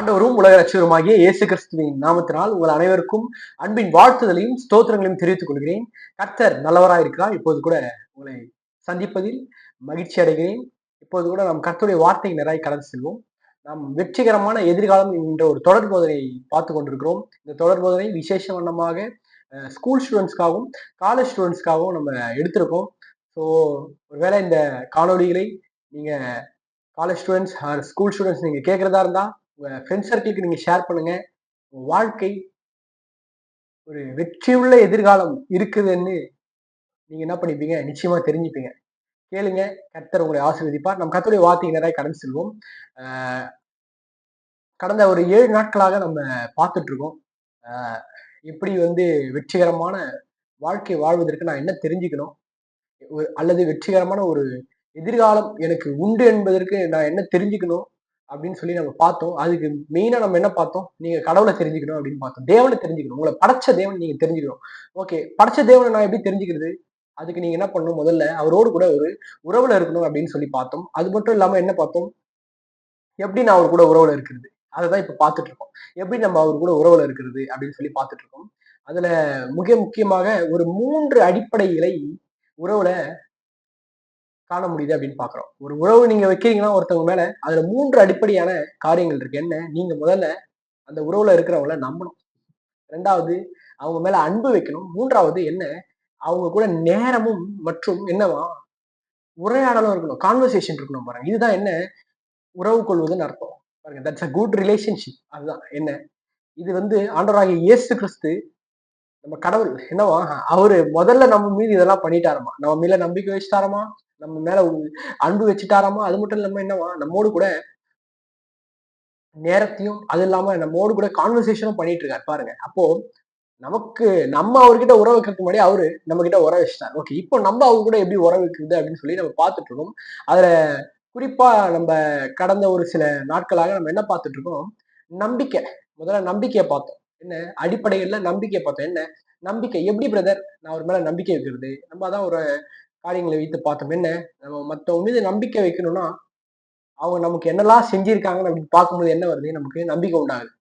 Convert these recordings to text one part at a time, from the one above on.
ஆண்டவரும் உலக ரட்சகருமாகிய இயேசு கிறிஸ்துவின் நாமத்தினால் உங்கள் அனைவருக்கும் அன்பின் வாழ்த்துதலையும் ஸ்தோத்திரங்களையும் தெரிவித்துக் கொள்கிறேன். கர்த்தர் நல்லவராய் இருக்கிறார். இப்போது கூட உங்களை சந்திப்பதில் மகிழ்ச்சி அடைகிறேன். இப்போது கூட நாம் கர்த்தருடைய வார்த்தை நிறைய கடந்து செல்வோம். நாம் வெற்றிகரமான எதிர்காலம் என்ற ஒரு தொடர் போதனை பார்த்து கொண்டிருக்கிறோம். இந்த தொடர் போதனை விசேஷ வண்ணமாக ஸ்கூல் ஸ்டூடெண்ட்ஸ்க்காகவும் காலேஜ் ஸ்டூடெண்ட்ஸ்க்காகவும் நம்ம எடுத்திருக்கோம். ஸோ ஒருவேளை இந்த காணொலிகளை நீங்க காலேஜ் ஸ்டூடெண்ட்ஸ் ஸ்கூல் ஸ்டூடெண்ட்ஸ் நீங்க கேட்கறதா இருந்தா உங்க ஃப்ரெண்ட் சர்க்கிளுக்கு நீங்க ஷேர் பண்ணுங்க. உங்க வாழ்க்கை ஒரு வெற்றியுள்ள எதிர்காலம் இருக்குதுன்னு நீங்க என்ன பண்ணிப்பீங்க, நிச்சயமா தெரிஞ்சுப்பீங்க. கேளுங்க, கர்த்தர் உங்களை ஆசீர்வதிப்பார். நம் கர்த்தருடைய வார்த்தை நிறைய கடந்து செல்வோம். அஹ் கடந்த ஒரு 7 நாட்களாக நம்ம பார்த்துட்டு இருக்கோம். எப்படி வெற்றிகரமான வாழ்க்கை வாழ்வதற்கு நான் என்ன தெரிஞ்சுக்கணும், அல்லது வெற்றிகரமான ஒரு எதிர்காலம் எனக்கு உண்டு என்பதற்கு நான் என்ன தெரிஞ்சுக்கணும் அப்படின்னு சொல்லி நம்ம பார்த்தோம். அதுக்கு மெயினா நம்ம என்ன பார்த்தோம், நீங்க கடவுளை தெரிஞ்சுக்கணும் அப்படின்னு பார்த்தோம். தேவனை தெரிஞ்சுக்கணும், உங்களை படைச்ச தேவன் நீங்க தெரிஞ்சுக்கணும். ஓகே, படைச்ச தேவனை நான் எப்படி தெரிஞ்சுக்கிறது? அதுக்கு நீங்க என்ன பண்ணணும், முதல்ல அவரோடு கூட ஒரு உறவுல இருக்கணும் அப்படின்னு சொல்லி பார்த்தோம். அது மட்டும் இல்லாம என்ன பார்த்தோம், எப்படி நான் அவர் கூட உறவுல இருக்கிறது, அதைதான் இப்ப பார்த்துட்டு இருக்கோம். எப்படி நம்ம அவர் கூட உறவுல இருக்கிறது அப்படின்னு சொல்லி பார்த்துட்டு இருக்கோம். அதுல மிக முக்கியமாக ஒரு 3 அடிப்படைகளை உறவுல காண முடியுது அப்படின்னு பாக்குறோம். ஒரு உறவு நீங்க வைக்கிறீங்கன்னா ஒருத்தவங்க மேல, அதுல 3 அடிப்படையான காரியங்கள் இருக்கு. என்ன, நீங்க முதல்ல அந்த உறவுல இருக்கிறவங்கள நம்பணும். 2வது அவங்க மேல அன்பு வைக்கணும். 3வது என்ன, அவங்க கூட நேரமும் மற்றும் என்னவா உரையாடலும் இருக்கணும், கான்வர்சேஷன் இருக்கணும். பாருங்க, இதுதான் என்ன உறவு கொள்வதுன்னு அர்த்தம். பாருங்க, தட்ஸ் அ குட் ரிலேஷன்ஷிப். அதுதான் என்ன, இது ஆண்டவராகிய இயேசு கிறிஸ்து நம்ம கடவுள் என்னவா, அவரு முதல்ல நம்ம மீது இதெல்லாம் பண்ணிட்டாராமா, நம்ம மேல நம்பிக்கை வச்சுட்டாராமா, நம்ம மேல அன்பு வச்சுட்டாராமா. அது மட்டும் இல்லாம என்னவா, நம்மோடு கூட நேரத்தையும், அது இல்லாம நம்மோடு கூட கான்வர்சேஷனும் பண்ணிட்டு இருக்காரு. பாருங்க, அப்போ நமக்கு நம்ம அவர்கிட்ட உறவு வைக்கிறதுக்கு முன்னாடி அவரு நம்ம கிட்ட உறவு வச்சுட்டார். ஓகே, இப்போ நம்ம அவர் கூட எப்படி உறவு வைக்கிறது அப்படின்னு சொல்லி நம்ம பார்த்துட்டு இருக்கோம். அதுல குறிப்பா நம்ம கடந்த ஒரு சில நாட்களாக நம்ம என்ன பார்த்துட்டு இருக்கோம், நம்பிக்கை. முதல்ல நம்பிக்கையை பார்த்தோம். என்ன அடிப்படைகள்ல நம்பிக்கையை பார்த்தோம். என்ன நம்பிக்கை, எப்படி பிரதர் நான் அவர் மேல நம்பிக்கை வைக்கிறது? நம்ம அதான் ஒரு காரியங்களை வைத்து பார்த்தோம். என்ன, நம்ம மற்றவங்க மீது நம்பிக்கை வைக்கணும்னா அவங்க நமக்கு என்னெல்லாம் செஞ்சிருக்காங்கன்னு அப்படின்னு பார்க்கும்போது என்ன வருது, நமக்கு நம்பிக்கை உண்டாகுது.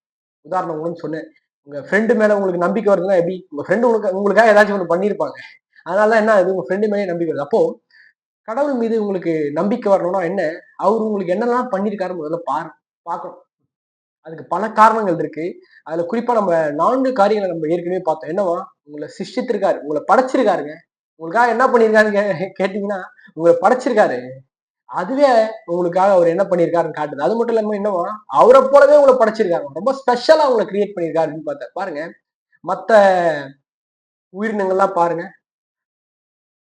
உதாரணம் கூட சொன்னேன், உங்க ஃப்ரெண்டு மேல உங்களுக்கு நம்பிக்கை வருதுன்னா எப்படி, உங்க ஃப்ரெண்டு உங்களுக்காக ஏதாச்சும் ஒண்ணு பண்ணியிருப்பாங்க. அதனால என்ன ஆகுது, உங்க ஃப்ரெண்டு மேலே நம்பிக்கை வருது. அப்போ கடவுள் மீது உங்களுக்கு நம்பிக்கை வரணும்னா என்ன, அவர் உங்களுக்கு என்னெல்லாம் பண்ணியிருக்காரு முதல்ல பார்க்கணும். அதுக்கு பல காரணங்கள் இருக்கு. அதுல குறிப்பா நம்ம 4 காரியங்களை நம்ம ஏற்கனவே பார்த்தோம். என்னவா, உங்களை சிருஷ்டித்திருக்காரு, உங்களை படைச்சிருக்காருங்க. உங்களுக்காக என்ன பண்ணியிருக்காருன்னு கேட்டீங்கன்னா, உங்களை படைச்சிருக்காரு. அதுவே உங்களுக்காக அவர் என்ன பண்ணியிருக்காருன்னு காட்டுது. அது மட்டும் இல்லாம என்னவா, அவரை போலவே உங்களை படைச்சிருக்காரு, ரொம்ப ஸ்பெஷலா உங்களை கிரியேட் பண்ணியிருக்காரு அப்படின்னு பார்த்தா பாருங்க. மத்த உயிரினங்கள்லாம் பாருங்க,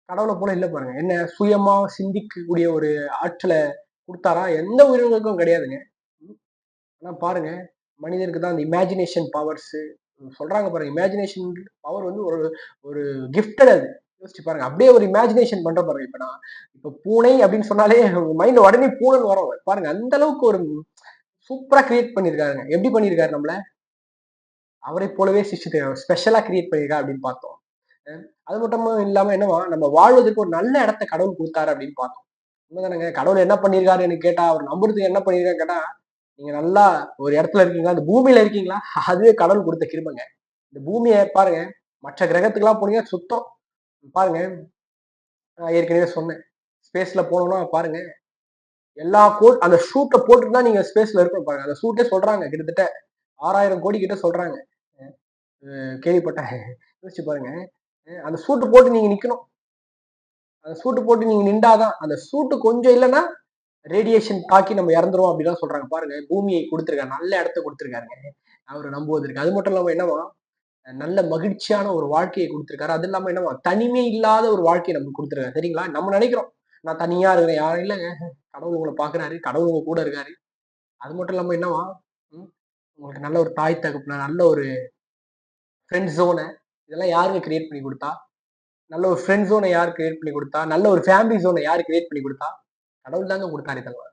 கடவுளை போல இல்ல. பாருங்க, என்ன சுயமா சிந்திக்கக்கூடிய ஒரு ஆற்றலை கொடுத்தாரா? எந்த உயிரினங்களுக்கும் கிடையாதுங்க. ஆனா பாருங்க, மனிதனுக்கு தான் அந்த இமேஜினேஷன் பவர்ஸ் சொல்றாங்க. பாருங்க, இமேஜினேஷன் பவர் ஒரு ஒரு கிஃப்டட். அது யோசிச்சு பாருங்க, அப்படியே ஒரு இமேஜினேஷன் பண்ற பாருங்க. இப்ப பூனை அப்படின்னு சொன்னாலே மைண்ட்ல உடனே பூனைன்னு வரும். பாருங்க, அந்த அளவுக்கு ஒரு சூப்பரா கிரியேட் பண்ணிருக்காருங்க. எப்படி பண்ணிருக்காரு, நம்மள அவரை போலவே சிருஷ்டித்து ஸ்பெஷலா கிரியேட் பண்ணிருக்கா அப்படின்னு பார்த்தோம். அது மட்டும் இல்லாம என்னவா, நம்ம வாழ்வதற்கு ஒரு நல்ல இடத்த கடவுள் கொடுத்தாரு அப்படின்னு பார்த்தோம். உண்மைதானங்க, கடவுள் என்ன பண்ணிருக்காரு எனக்கு கேட்டா, அவர் நம்புறதுக்கு என்ன பண்ணிருக்காரு கேட்டா, நீங்க நல்லா ஒரு இடத்துல இருக்கீங்களா, இந்த பூமியில இருக்கீங்களா, அதுவே கடவுள் கொடுத்த கிருபைங்க. இந்த பூமியை பாருங்க, மற்ற கிரகத்துக்கு எல்லாம் போனீங்க சுத்தம். பாருங்க, நான் ஏற்கனவே சொன்னேன், ஸ்பேஸ்ல போனோம்னா பாருங்க, எல்லா அந்த ஷூட்டை போட்டுட்டு தான் நீங்க ஸ்பேஸ்ல இருக்கணும். பாருங்க, அந்த ஷூட்டே சொல்றாங்க கிட்டத்தட்ட 6000 கோடி கிட்ட சொல்றாங்க. கேள்விப்பட்டேன். யோசிச்சு பாருங்க, அந்த சூட்டு போட்டு நீங்க நிக்கணும். அந்த சூட்டு போட்டு நீங்க நின்றாதான், அந்த சூட்டு கொஞ்சம் இல்லைன்னா ரேடியேஷன் தாக்கி நம்ம இறந்துருவோம் அப்படிதான் சொல்றாங்க. பாருங்க, பூமியை கொடுத்திருக்காரு, நல்ல இடத்த கொடுத்திருக்காருங்க அவரை நம்புவதற்கு. அது மட்டும் இல்லாம என்னவா, நல்ல மகிழ்ச்சியான ஒரு வாழ்க்கையை கொடுத்திருக்காரு. அது இல்லாம என்னவா, தனிமை இல்லாத ஒரு வாழ்க்கையை நமக்கு கொடுத்திருக்காரு. சரிங்களா, நம்ம நினைக்கிறோம் நான் தனியா இருக்கிறேன், யாரும் இல்லைங்க. கடவுள் உங்களை பாக்குறாரு, கடவுள் உங்க கூட இருக்காரு. அது மட்டும் இல்லாம என்னவா, உங்களுக்கு நல்ல ஒரு தாய் தகப்பன, நல்ல ஒரு ஃப்ரெண்ட் ஜோனை, இதெல்லாம் யாருங்க கிரியேட் பண்ணி கொடுத்தா? நல்ல ஒரு ஃப்ரெண்ட் ஜோனை யார் கிரியேட் பண்ணி கொடுத்தா? நல்ல ஒரு ஃபேமிலி ஜோனை யார் கிரியேட் பண்ணி கொடுத்தா? கடவுள் தாங்க கொடுத்தாரு. இதெல்லாம்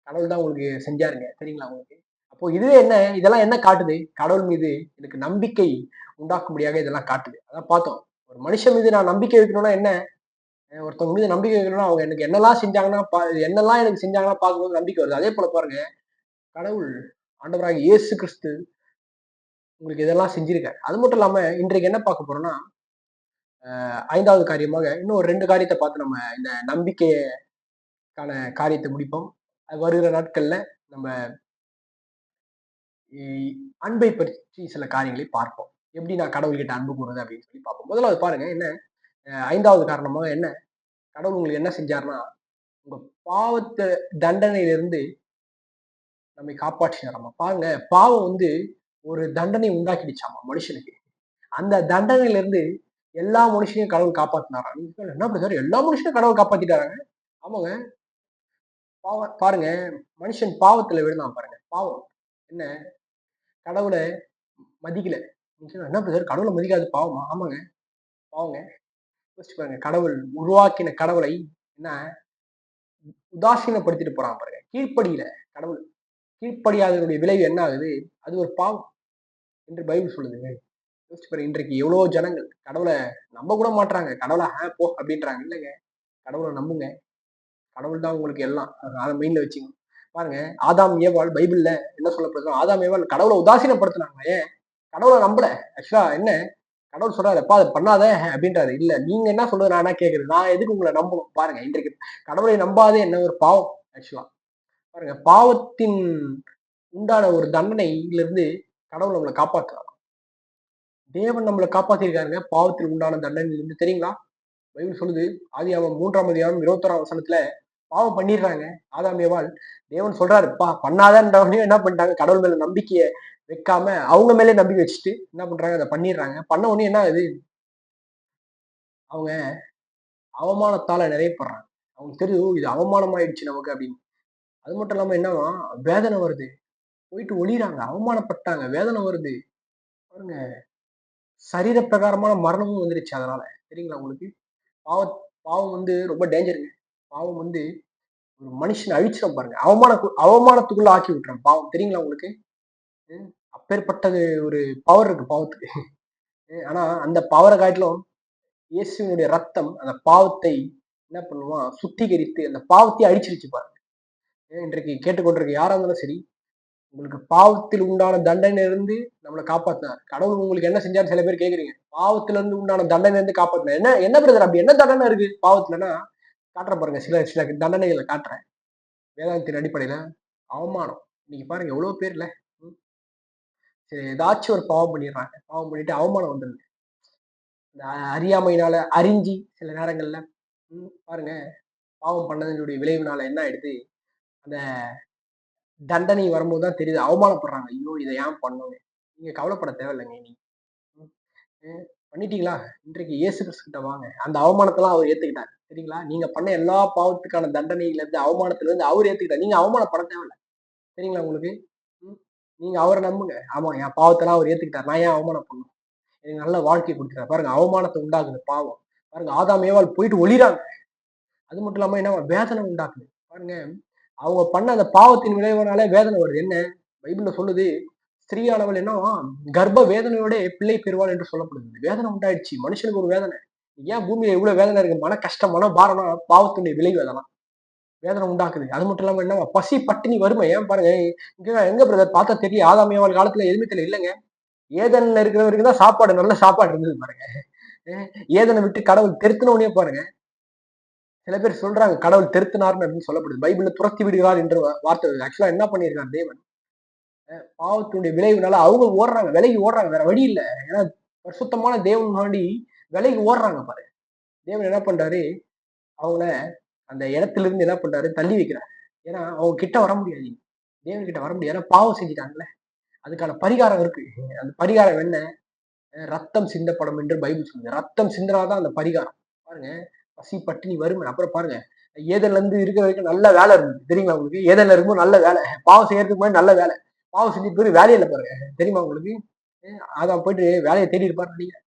கடவுள் தான் உங்களுக்கு செஞ்சாருங்க. சரிங்களா உங்களுக்கு? அப்போ இதுவே என்ன, இதெல்லாம் என்ன காட்டுது, கடவுள் மீது எனக்கு நம்பிக்கை உண்டாக்கும்படியாக இதெல்லாம் காட்டுது. அதான் பார்த்தோம். ஒரு மனுஷன் மீது நான் நம்பிக்கை வைக்கணும்னா என்ன, ஒருத்தவங்க மீது நம்பிக்கை வைக்கணும்னா அவங்க எனக்கு என்னெல்லாம் செஞ்சாங்கன்னா என்னெல்லாம் எனக்கு செஞ்சாங்கன்னா பார்க்கும்போது நம்பிக்கை வருது. அதே போல பாருங்க, கடவுள் ஆண்டவராகிய இயேசு கிறிஸ்து உங்களுக்கு இதெல்லாம் செஞ்சிருக்காரு. அது மட்டும் இல்லாம இன்றைக்கு என்ன பார்க்க போறோம்னா, 5வது காரியமாக இன்னும் ஒரு 2 காரியத்த பார்த்து நம்ம இந்த நம்பிக்கைக்கான காரியத்த முடிப்போம். அது வருகிற நாட்கள்ல நம்ம இ அன்பை பற்றி சில காரியங்களை பார்ப்போம். எப்படி நான் கடவுள்கிட்ட அன்பு கூர்றது அப்படின்னு சொல்லி பார்ப்போம். முதலாவது பாருங்க என்ன 5வது காரணமாக என்ன, கடவுள் உங்களுக்கு என்ன செஞ்சாருன்னா, உங்க பாவத்த தண்டனையிலிருந்து நம்மை காப்பாற்றினாராமா. பாருங்க, பாவம் வந்து ஒரு தண்டனை உண்டாக்கிடுச்சாமா மனுஷனுக்கு. அந்த தண்டனையிலிருந்து எல்லா மனுஷனையும் கடவுள் காப்பாத்தினாராம். நீங்க சொல்ல, என்ன பிரதர் எல்லா மனுஷனையும் கடவுள் காப்பாத்திட்டாராங்க? ஆமாங்க. பாருங்க, மனுஷன் பாவத்துல விழுந்தான் பாருங்க. பாவம். என்ன கடவுள மதிக்கல. நீங்க சொல்ல, என்ன பிரதர் கடவுள மதிக்காதது பாவமா? ஆமாங்க, பாவங்க. யோசிச்சு பாருங்க. கடவுள் உருவாக்கின கடவுளை என்ன உதாசீனப்படுத்திட்டு போறான் பாருங்க. கீழ்ப்படியல. கடவுள் கீழ்ப்படியாததனுடைய விளைவு என்ன ஆகுது? அது ஒரு பாவம் என்று பைபிள் சொல்லுதுங்க. யோசிச்சு பாருங்க. இன்றைக்கு எவ்வளவு ஜனங்கள் கடவுள நம்ப கூட மாட்றாங்க. கடவுள போ அப்படின்றாங்க. இல்லங்க. கடவுள நம்புங்க. கடவுள் தான் உங்களுக்கு எல்லாம். அத மைண்ட்ல வச்சுக்கங்க. பாருங்க, ஆதாம் ஏவாள் பைபிள்ல என்ன சொல்லப்படுதுன்னா, ஆதாம் ஏவாள் கடவுள உதாசீனப்படுத்துனாங்க. ஏன்? கடவுள நம்பல. ஆக்சுவலா என்ன கடவுள் சொல்றாரு, "அப்பா அத பண்ணாத" அப்படின்றாரு. இல்ல நீங்க என்ன சொல்றது நான் என்ன கேட்கிறது? நான் எதுக்கு உங்கள நம்பணும்? பாருங்க, இன்றைக்கு கடவுளை நம்பாதே என்ன ஒரு பாவம் ஆக்சுவலா. பாருங்க, பாவத்தின் உண்டான ஒரு தண்டனையிலிருந்து கடவுள் நம்மள காப்பாத்துறார். தேவன் நம்மள காப்பாத்திருக்காருங்க பாவத்தில் உண்டான தண்டனையிலிருந்து தெரியுங்களா? பைபிள் சொல்லுது. ஆதியாகமம் 3ஆம் அதிகாரம் 21ஆம் வசனத்துல பாவம் பண்ணிடுறாங்க ஆதாம் ஏவாள். தேவன் சொல்றாரு, "பா பண்ணாதன்றவனே என்ன பண்ணிட்டாங்க? கடவுள் மேல நம்பிக்கைய வைக்காம அவங்க மேலே நம்பிக்கை வச்சுட்டு என்ன பண்றாங்க? அத பண்ணிடுறாங்க. பண்ண உடனே என்ன ஆகுது? அவங்க அவமானத்தால நிறையப்படுறாங்க. அவங்களுக்கு தெரியுது, இது அவமானம் ஆயிடுச்சு நமக்கு அப்படின்னு. அது மட்டும் இல்லாம என்னவா வேதனை வருது. போயிட்டு ஒளியிறாங்க. அவமானப்பட்டாங்க. வேதனை வருது. பாருங்க, சரீர பிரகாரமான மரணமும் வந்துருச்சு அதனால. தெரியுங்களா உங்களுக்கு? பாவ பாவம் வந்து ரொம்ப டேஞ்சருங்க. பாவம் வந்து ஒரு மனுஷன அழிச்சிடும் பாருங்க. அவமானத்துக்குள்ள ஆக்கி விட்டுரும் பாவம். தெரியுங்களா உங்களுக்கு? ம். அப்பேற்பட்டது ஒரு பவர் இருக்கு பாவத்துக்கு. ஆனா அந்த பவர காட்டிலும் இயேசுவினுடைய ரத்தம் அந்த பாவத்தை என்ன பண்ணுமாம்? சுத்திகரித்து அந்த பாவத்தையே அழிச்சிருச்சு பாருங்க. இன்றைக்கு கேட்டுக்கொண்டிருக்க யாரா இருந்தாலும் சரி, உங்களுக்கு பாவத்தில் உண்டான தண்டனையிலிருந்து நம்மள காப்பாத்தினார். கடவுள் உங்களுக்கு என்ன செஞ்சாருன்னு சில பேர் கேட்கிறீங்க. பாவத்திலிருந்து உண்டான தண்டனையிலிருந்து காப்பாத்தினார். என்ன பிரதர் அப்படி என்ன தண்டனை இருக்கு பாவத்துலன்னா? காட்டுறேன் பாருங்க. சில சில தண்டனைகள காட்டுறேன். வேதாந்தத்தின் அடிப்படையில அவமானம். இன்னைக்கு பாருங்க எவ்வளவு பேர்ல ம், சரி ஏதாச்சும் ஒரு பாவம் பண்ணிடுறாங்க. பாவம் பண்ணிட்டு அவமானம் வந்துருது. இந்த அறியாமையினால அறிஞ்சு சில நேரங்கள்ல பாருங்க பாவம் பண்ணதனுடைய விளைவுனால என்ன ஆயிடுது? அந்த தண்டனை வரும்போது தான் தெரியுது. அவமானப்படுறாங்க. ஐயோ! இத ஏன் பண்ணோம்? நீங்க கவலைப்பட தேவையில்லங்க. நீங்க ம், ம், பண்ணிட்டீங்களா? இன்றைக்கு இயேசு கிறிஸ்து கிட்ட வாங்க. அந்த அவமானத்தலாம் அவர் ஏத்துக்கிட்டாரு. சரிங்களா? நீங்க பண்ண எல்லா பாவத்துக்கான தண்டனையிலிருந்து, அவமானத்திலிருந்து அவர் ஏத்துக்கிட்டாரு. நீங்க அவமானப்பட தேவையில்ல. சரிங்களா உங்களுக்கு? ம். நீங்க அவர நம்புங்க. ஆமா, என் பாவத்தெல்லாம் அவர் ஏத்துக்கிட்டாரு. நான் ஏன் அவமானப்படணும்? எனக்கு நல்ல வாழ்க்கை குடுத்துட்டாரு. பாருங்க அவமானத்த உண்டாக்குது பாவம். பாருங்க ஆதாம், ஏவாள் போயிட்டு ஒளிறாங்க. அது மட்டும் இல்லாம என்னவா வேதனை உண்டாக்குது. பாருங்க, அவங்க பண்ண அந்த பாவத்தின் விளைவுனால வேதனை வருது. என்ன? பைபிள்ல சொல்லுது, ஸ்திரீயானவள் என்னவா கர்ப்ப வேதனையோட பிள்ளை பெறுவாள் என்று சொல்லப்படுது. வேதனை உண்டாயிடுச்சு. மனுஷனுக்கு ஒரு வேதனை. ஏன் பூமியில இவ்வளவு வேதனை இருக்கு? மன கஷ்டம், மன பாரம்னா பாவத்தினுடைய விளைவு அதெல்லாம். வேதனை உண்டாக்குது. அது மட்டும் இல்லாம என்னவா பசி, பட்டினி, வறுமை. ஏன் பாருங்க, இங்க எங்க பிரதர் பார்த்தா தெரியல. ஆதாம் ஏவாள் காலத்துல எதுவுமே தெரியல. இல்லங்க. ஏதேன்ல இருக்கிற வரைக்கும் தான் சாப்பாடு, நல்ல சாப்பாடு இருந்தது பாருங்க. ஏதேனை விட்டு கடவுள் தெருத்துன உடனே பாருங்க, சில பேர் சொல்றாங்க கடவுள் தெருத்தினார்னு அப்படின்னு சொல்லப்படுது. பைபிள்ல துரத்தி விடுகிறார் என்று வார்த்தை வருது. ஆக்சுவலா என்ன பண்ணியிருக்கார் தேவன்? பாவத்தினுடைய விளைவுனால அவங்க ஓடுறாங்க, விலகி ஓடுறாங்க. வேற வழி இல்ல. ஏன்னா பரிசுத்தமான தேவன் முன்னாடி விலகி ஓடுறாங்க பாருங்க. தேவன் என்ன பண்றாரு? அவங்கள அந்த இடத்திலிருந்து என்ன பண்றாரு? தள்ளி வைக்கிறார். ஏன்னா அவங்க கிட்ட வர முடியாது. தேவன் கிட்ட வர முடியாது. ஏன்னா பாவம் செஞ்சுட்டாங்கல்ல. அதுக்கான பரிகாரம் இருக்கு. அந்த பரிகாரம் என்ன? ரத்தம் சிந்தப்படும் என்று பைபிள் சொல்லுது. ரத்தம் சிந்தினாதான் அந்த பரிகாரம். பாருங்க, பசி, பட்டினி, வறுமை. அப்புறம் பாருங்க, ஏதேன்ல இருந்து இருக்கிற வரைக்கும் நல்ல வேலை இருந்தது. தெரியுமா உங்களுக்கு? ஏதேன்ல இருக்கும்போது நல்ல வேலை. பாவம் செய்யறதுக்கு முன்னாடி நல்ல வேலை. பாவம் செஞ்சுட்டு போய் வேலையே இல்ல பாருங்க. தெரியுமா உங்களுக்கு? அதான் போயிட்டு வேலையை தேடி இருப்பாரு நினைக்கிறேன்.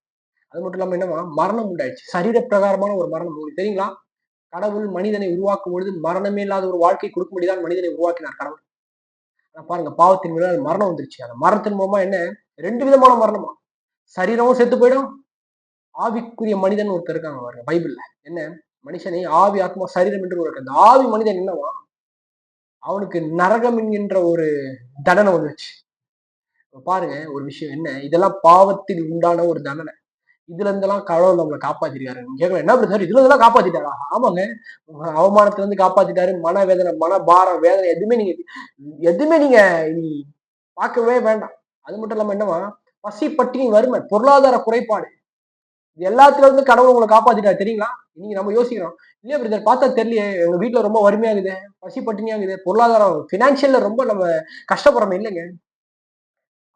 அது மட்டும் இல்லாம என்னவா மரணம் உண்டாயிடுச்சு. சரீர பிரகாரமான ஒரு மரணம். உங்களுக்கு தெரியுங்களா? கடவுள் மனிதனை உருவாக்கும் பொழுது மரணமே இல்லாத ஒரு வாழ்க்கை கொடுக்கும்படிதான் மனிதனை உருவாக்கினார் கடவுள். ஆனா பாருங்க, பாவத்தின் விளைவால் மரணம் வந்துருச்சு. அந்த மரணத்தின் மூலமா என்ன? 2 விதமான மரணமா. சரீரமும் செத்து போயிடும். ஆவிக்குரிய மனிதன் ஒருத்தர் இருக்காங்க பாருங்க பைபிள்ல. என்ன? மனுஷனை ஆவி, ஆத்மா, சரீரம் என்று ஒரு இருக்கு. அந்த ஆவி மனிதன் என்னவா? அவனுக்கு நரகம் என்கின்ற ஒரு தண்டனை வந்துருச்சு. பாருங்க ஒரு விஷயம் என்ன, இதெல்லாம் பாவத்தில் உண்டான ஒரு தண்டனை. இதுல இருந்தெல்லாம் கடவுள் நம்மளை காப்பாத்திருக்காரு. கேட்கலாம், என்ன பிரதர் இதுல இருந்தெல்லாம் காப்பாத்திட்டாரா? ஆமாங்க. அவமானத்துல இருந்து காப்பாத்திட்டாரு. மனவேதனை, மனபாரம், வேதனை எதுவுமே நீங்க இனி பார்க்கவே வேண்டாம். அது மட்டும் இல்லாம என்னவா, பசி, பட்டினி, வறுமை, பொருளாதார குறைபாடு, இது எல்லாத்துல இருந்து கடவுள் உங்களை காப்பாத்திட்டாரு தெரியுங்களா? இன்னைக்கு நம்ம யோசிக்கிறோம், இல்லையா பிரதர் பார்த்தா தெரியலையே, எங்க வீட்டுல ரொம்ப வறுமையாகுது, பசி பட்டினியாகுது, பொருளாதாரம் பினான்சியல்ல ரொம்ப நம்ம கஷ்டப்படுறோம் இல்லைங்க.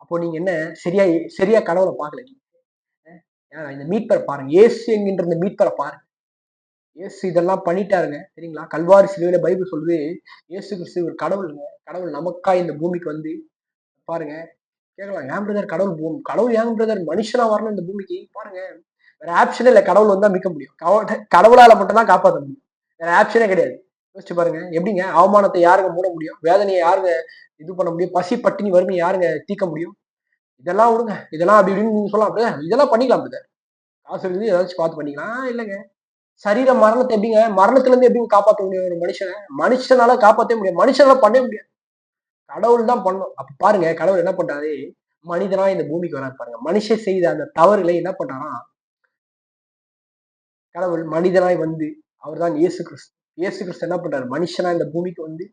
அப்போ நீங்க என்ன சரியா சரியா கடவுளை பார்க்கல. இந்த மீட்பரை பாருங்க, இயேசு என்கின்ற இந்த மீட்பரை பாருங்க. இயேசு இதெல்லாம் பண்ணிட்டாருங்க சரிங்களா? கல்வாரி சிலுவையில பைபிள் சொல்லுது, இயேசு கிறிஸ்து ஒரு கடவுளுங்க. கடவுள் நமக்கா இந்த பூமிக்கு வந்து பாருங்க. கேட்கலாம், ஏன் பிரதர் கடவுள் ஏன் பிரதர் மனுஷனா வரணும் இந்த பூமிக்கு? பாருங்க, வேற ஆப்ஷனே இல்லை. கடவுள் வந்தா மீட்க முடியும். கடவுளால மட்டும் தான் காப்பாற்ற முடியும். வேற ஆப்ஷனே கிடையாது. யோசிச்சு பாருங்க, எப்படிங்க அவமானத்தை யாருங்க மூட முடியும்? வேதனையை யாருங்க இது பண்ண முடியும்? பசி பட்டினி வறுமை யாருங்க தீர்க்க முடியும்? இதெல்லாம் விடுங்க, இதெல்லாம் அப்படி இப்படின்னு நீங்க சொல்லலாம் பிரதர், இதெல்லாம் பண்ணிக்கலாம் பிரதர், காசு இருக்குது ஏதாச்சும் பார்த்து பண்ணிக்கலாம். இல்லைங்க, சரீர மரணத்தை எப்படிங்க, மரணத்துல இருந்து எப்படிங்க காப்பாற்ற முடியும் ஒரு மனுஷனை? மனுஷனால காப்பாற்றவே முடியாது, மனுஷனால பண்ணவே முடியாது, கடவுள் தான் பண்ணும். அப்ப பாருங்க, கடவுள் என்ன பண்றாரு, மனிதனா இந்த பூமிக்கு வராரு பாருங்க. மனுஷன் செய்த அந்த தவறுகளை என்ன பண்றாரா, கடவுள் மனிதனாய் வந்து, அவர் தான் இயேசு கிறிஸ்து. இயேசு கிறிஸ்து என்ன பண்றாரு, மனுஷனா இந்த பூமிக்கு வந்து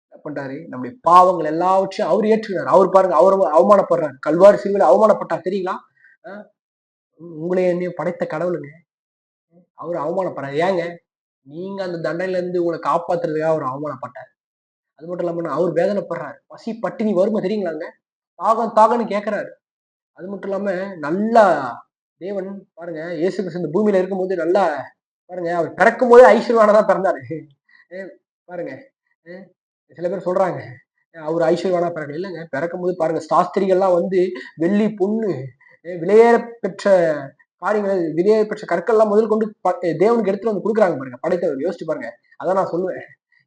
என்ன பண்றாரு, நம்முடைய பாவங்கள் எல்லாவற்றையும் அவர் ஏற்றுக்கிறார். அவர் பாருங்க, அவர் அவமானப்படுறாரு, கல்வாரி சிலுவையில அவமானப்பட்டார் தெரியுங்களா? உங்களை என்னையும் படைத்த கடவுளுங்க, அவர் அவமானப்படுறாரு. ஏங்க, நீங்க அந்த தண்டனையில இருந்து உங்களை காப்பாத்துறதுக்காக அவர் அவமானப்பட்டார். அது மட்டும் இல்லாம அவர் வேதனைப்படுறாரு, பசி பட்டினி வறுமை தெரியுங்களாங்க, தாகம் தாகம்னு கேட்கிறாரு. அது மட்டும் இல்லாம நல்லா தேவன் பாருங்க, இயேசு கிறிஸ்து இந்த பூமியில இருக்கும்போது நல்லா பாருங்க, அவர் பிறக்கும் போதே ஐஸ்வர்யவானா தான் பிறந்தாரு. பாருங்க, சில பேர் சொல்றாங்க அவர் ஐஸ்வர்யவானா பிறகு இல்லைங்க. பிறக்கும் போது பாருங்க, சாஸ்திரிகள்லாம் வந்து வெள்ளி பொண்ணு விலையேற பெற்ற காரியங்கள், விலையேற பெற்ற கற்கள் எல்லாம் முதல் கொண்டு தேவனுக்கு எடுத்துட்டு வந்து கொடுக்குறாங்க பாருங்க, படைத்தவர். யோசிச்சு பாருங்க. அதான் நான் சொல்லுவேன்,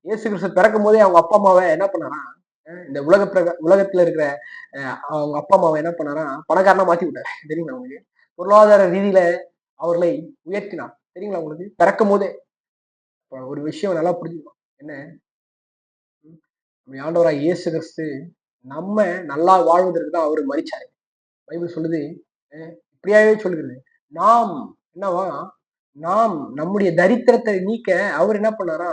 இயேசு கிறிஸ்து பிறக்கும் போதே அவங்க அப்பா அம்மாவை என்ன பண்ணாரா, இந்த உலகத்துல இருக்கிற அவங்க அப்பா அம்மாவை என்ன பண்ணாரா, பணக்காரனா மாத்தி விட்டாரு தெரியுங்களா உங்களுக்கு? பொருளாதார ரீதியில அவர்களை உயர்த்தினார் தெரியுங்களா உங்களுக்கு? பிறக்கும் போதே ஒரு விஷயம் நல்லா புரிஞ்சுக்கணும். என்ன, நம்ம ஆண்டவராக இயேசு கிறிஸ்து நம்ம நல்லா வாழ்வதற்கு தான் அவரு மரிச்சாரு. பைபிள் சொல்லுது, இப்படியாவே சொல்லுகிறது, நாம் என்னவா, நாம் நம்முடைய தரித்திரத்தை நீக்க அவர் என்ன பண்ணாரா,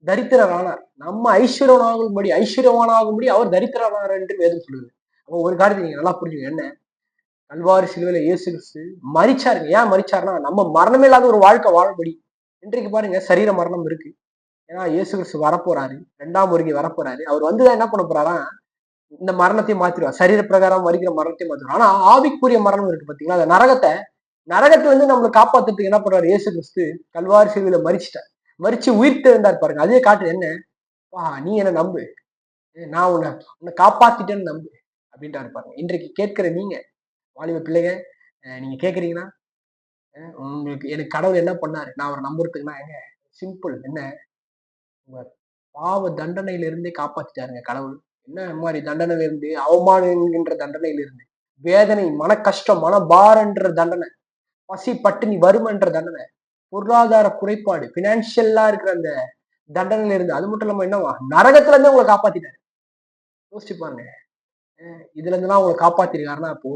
தரித்திரர் ஆனார். நம்ம ஐஸ்வர்யவானாகும்படி அவர் தரித்திரனார் என்று வேதம் சொல்லுது. அப்போ ஒரு காரியத்தை நீங்க நல்லா புரிஞ்சுங்க, என்ன, கல்வாரி சிலுவையில இயேசு கிறிஸ்து மரிச்சாருங்க. ஏன் மரிச்சாருன்னா, நம்ம மரணமே இல்லாத ஒரு வாழ்க்கை வாழபடி. இன்றைக்கு பாருங்க, சரீர மரணம் இருக்கு. ஏன்னா இயேசு கிறிஸ்து வரப்போறாரு, 2ஆம் வருகை வரப்போறாரு. அவர் வந்துதான் என்ன பண்ண போறாரா, இந்த மரணத்தையும் மாத்திருவார். சரீர பிரகாரம் வருகிற மரணத்தையும் மாத்திருவார். ஆனா ஆவிக்குரிய மரணம் இருக்கு பாத்தீங்களா, அந்த நரகத்துல இருந்து நம்மளை காப்பாத்துறதுக்கு என்ன பண்றாரு இயேசு கிறிஸ்து, கல்வாரி சிலுவையில மரிச்சிட்டார். மரிச்சு உயிர் தெழுந்தார் பாருங்க. அதே காட்டு என்ன, நீ என்ன நம்பு, நான் உன்னை காப்பாத்திட்டேன்னு நம்பு அப்படின்ட்டு பாருங்க. இன்றைக்கு கேட்கிற நீங்க வாலிப பிள்ளைங்க, நீங்க கேக்குறீங்கன்னா, உங்களுக்கு எனக்கு கடவுள் என்ன பண்ணாரு, நான் அவரை நம்புறதுக்குன்னா சிம்பிள். என்ன, உங்க பாவ தண்டனையில இருந்தே காப்பாத்திட்டாருங்க கடவுள். என்ன மாதிரி தண்டனையில இருந்து, அவமானம் என்கின்ற தண்டனையில இருந்து, வேதனை, மன கஷ்டம், மனபாரன்ற தண்டனை, பசி பட்டினி வறுமைன்ற தண்டனை, பொருளாதார குறைபாடு, பினான்சியல்லா இருக்கிற அந்த தண்டனையில இருந்து, அது மட்டும் இல்லாம என்னவா, நரகத்துல இருந்து உங்களை காப்பாத்திட்டாரு. யோசிச்சு பாருங்க. இதுல இருந்துலாம் உங்களை காப்பாத்திருக்காருன்னா, அப்போ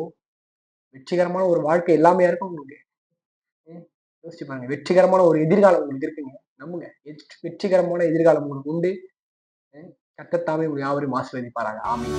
வெற்றிகரமான ஒரு வாழ்க்கை எல்லாமே இருக்கும் உங்களுக்கு. யோசிச்சு பாருங்க, வெற்றிகரமான ஒரு எதிர்காலம் உங்களுக்கு இருக்குங்க. நம்புங்க, வெற்றிகரமான எதிர்காலம் உங்களுக்கு உண்டு. கர்த்தர் தாமே உங்களை யாவரையும் ஆசீர்வதிப்பாராக. ஆமென்.